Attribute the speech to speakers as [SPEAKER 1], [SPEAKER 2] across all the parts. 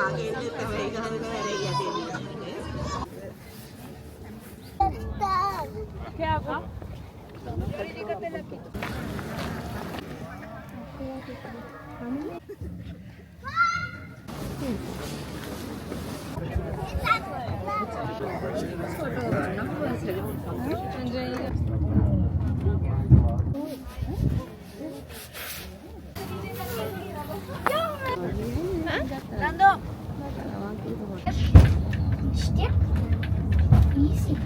[SPEAKER 1] आगे लेते हुए घर घर या देवी
[SPEAKER 2] क्या हुआ?
[SPEAKER 3] Nando. Stick. Easy.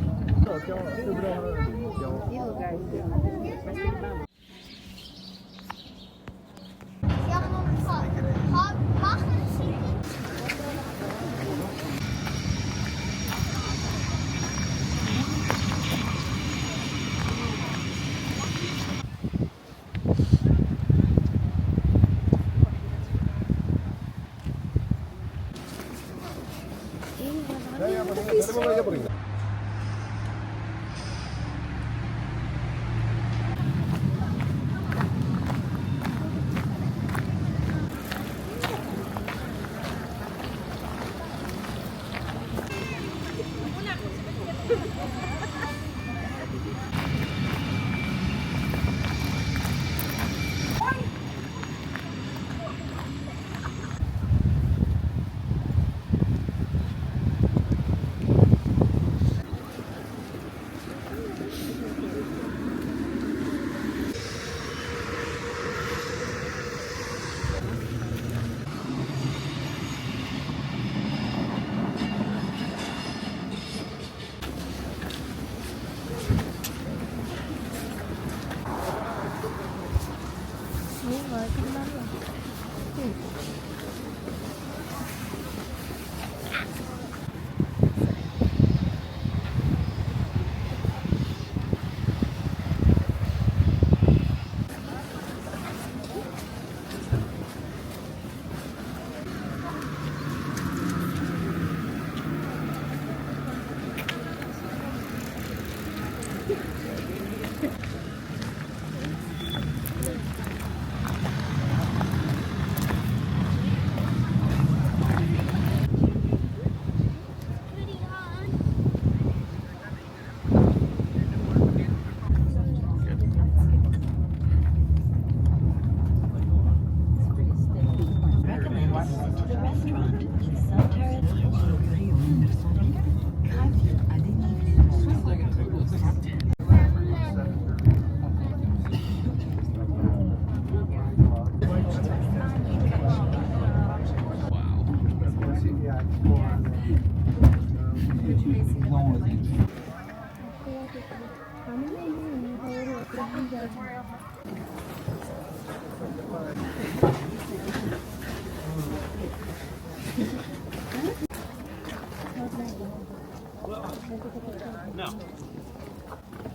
[SPEAKER 1] No.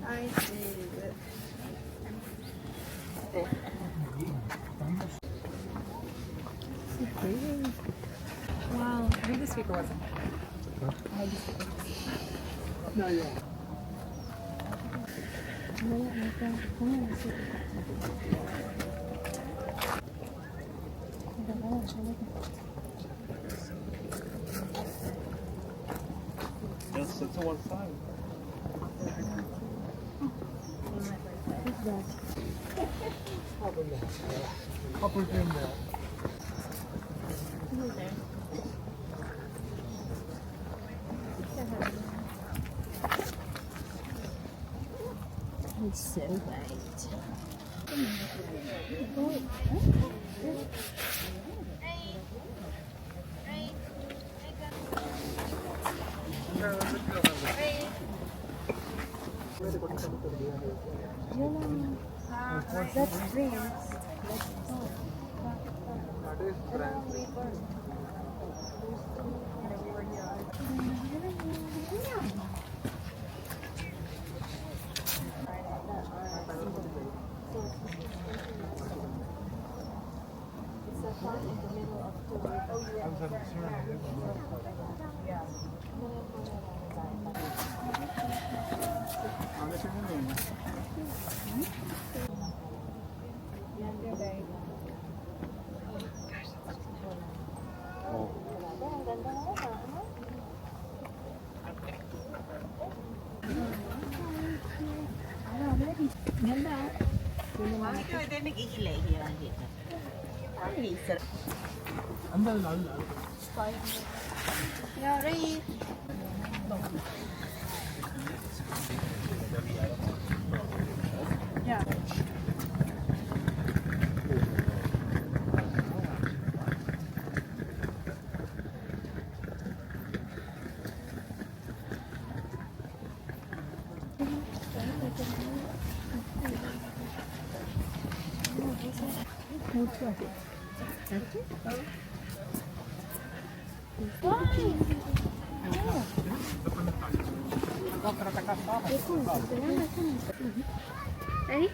[SPEAKER 2] I see. Wow, I think the speaker wasn't. I had the speaker.
[SPEAKER 4] No, yeah. Yes, it's on one side. Couple in there.
[SPEAKER 3] It's so white. That's green.
[SPEAKER 4] That is brand.
[SPEAKER 1] nagigilay-gilan dito. Ang laser.
[SPEAKER 2] Yari. Yeah.
[SPEAKER 3] Ready?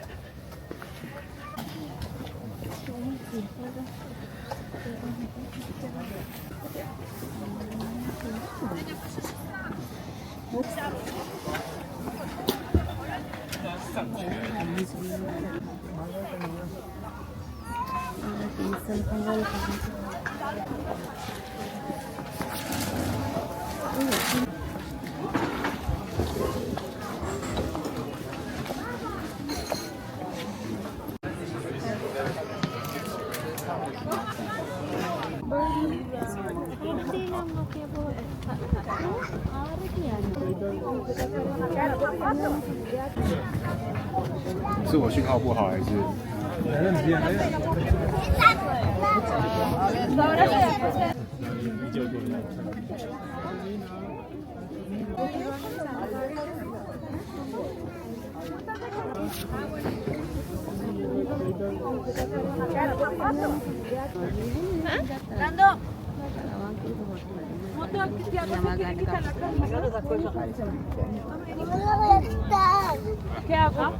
[SPEAKER 3] Hindi lang makebo. Arit yan.
[SPEAKER 5] 是我讯号不好还是？
[SPEAKER 3] Nando.
[SPEAKER 2] ¿Qué hago?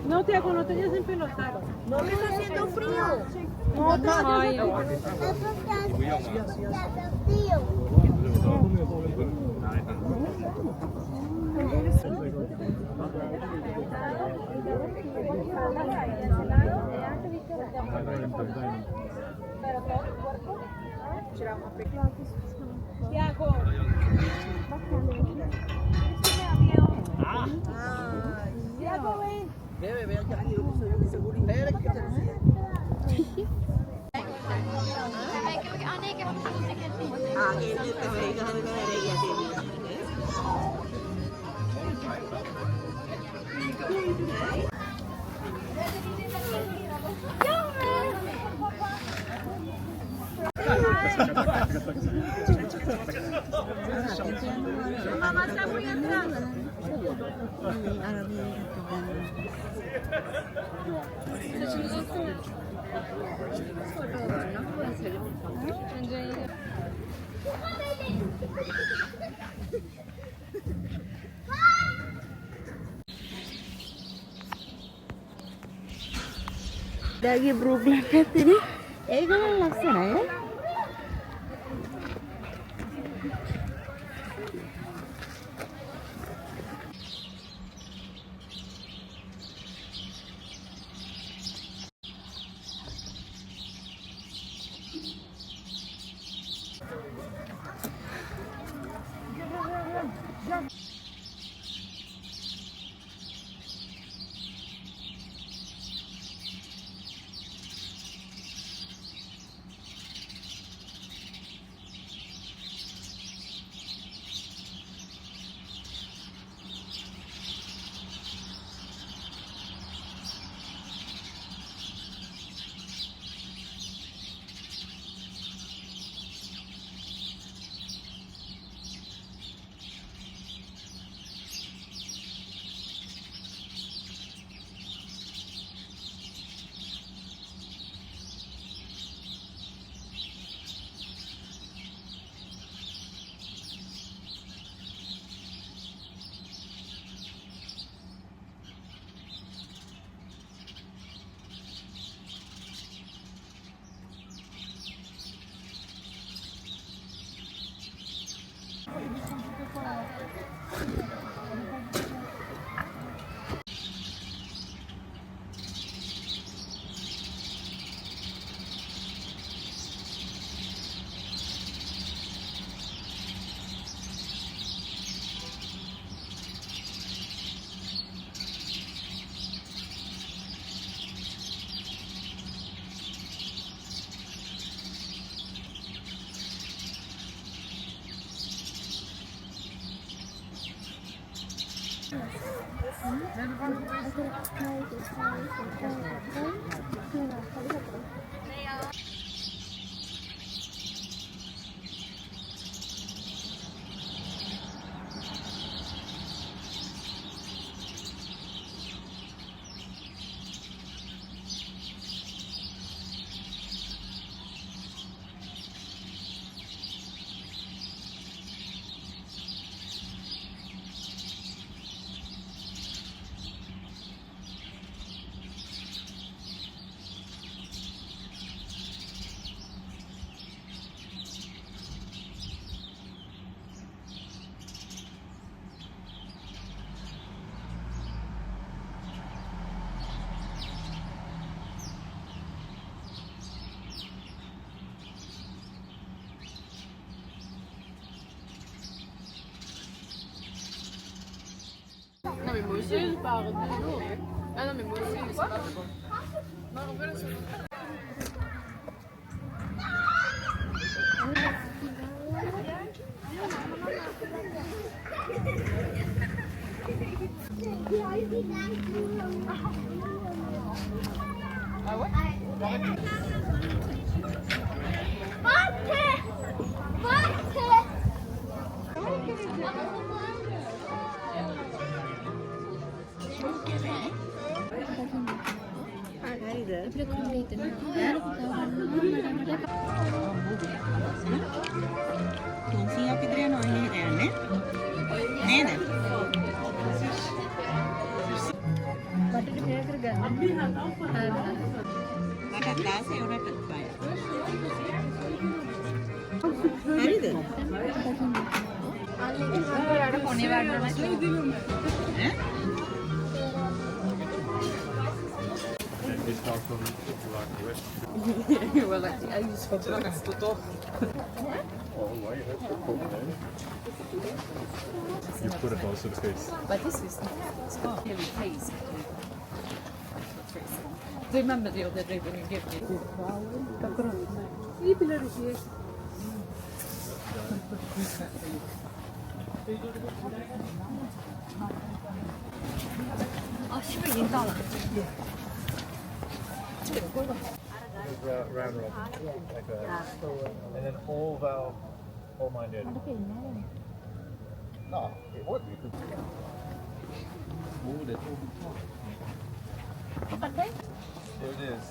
[SPEAKER 2] No, tía, cuando tenías en pelotado.
[SPEAKER 1] No me está haciendo frío.
[SPEAKER 2] Ay, ¿qué hago?
[SPEAKER 1] Bebe, ve acá, seguridad. आगे से करेगा करेगा
[SPEAKER 2] Mamá está muy atrás.
[SPEAKER 3] Lagi berubah katanya. Itu kan laksana ya.
[SPEAKER 6] Non mais moi aussi je pars de l'eau. Ah non mais moi aussi mais c'est pas bon. Non on veut la sauce. Ah ouais?
[SPEAKER 1] තුන්සිය අපි දෙනවා එහෙට යන්නේ නේද?
[SPEAKER 3] බටට මෙයා කරගන්න.
[SPEAKER 1] මට දාසේ උඩට බය. හරිද?
[SPEAKER 3] අල්ලේ කොනේ වඩනවා.
[SPEAKER 1] ඈ?
[SPEAKER 5] This dog from like the rest.
[SPEAKER 6] Well like I use for the
[SPEAKER 5] Oh, right, that's so cool, man. You put it close to the face.
[SPEAKER 6] But this is really tasty. Do you remember the other day when you gave me?
[SPEAKER 2] I pilari shi.
[SPEAKER 3] 아, 10일 린到了.
[SPEAKER 4] Round robin. Like a, and then all valve, all minded. No, it would be. Move it. There it is.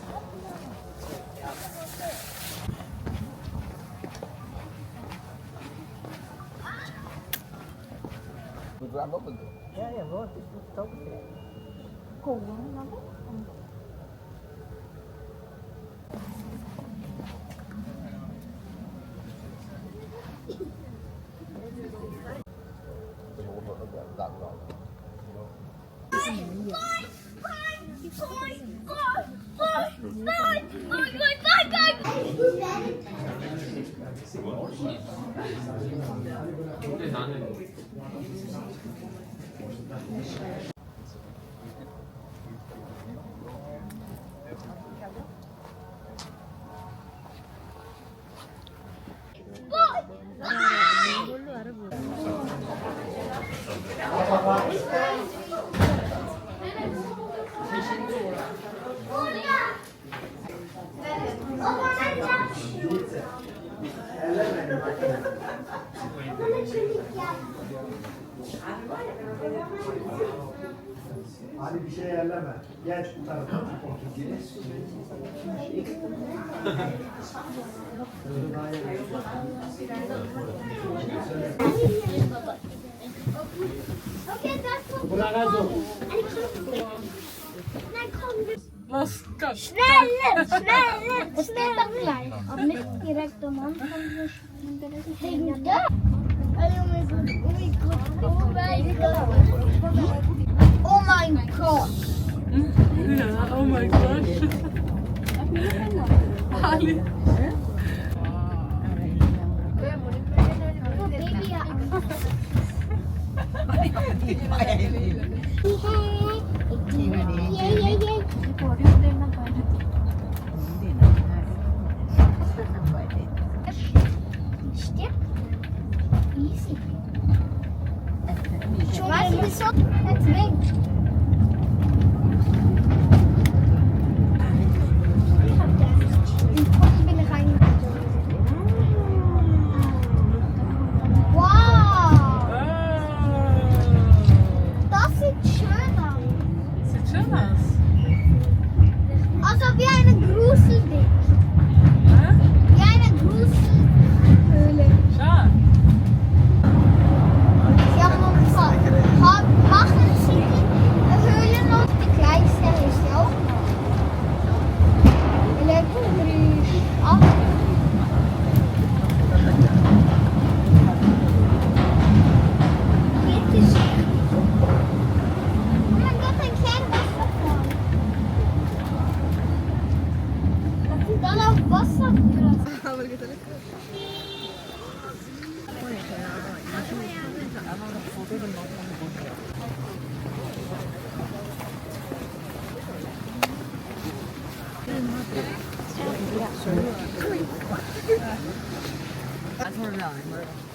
[SPEAKER 4] We grab up with it.
[SPEAKER 7] Hadi bir şey yerleme. Geç bu tarafa.
[SPEAKER 3] Oh my god!
[SPEAKER 2] Yeah, oh my gosh. Ali.
[SPEAKER 3] Easy. That's big.
[SPEAKER 1] 안 설명.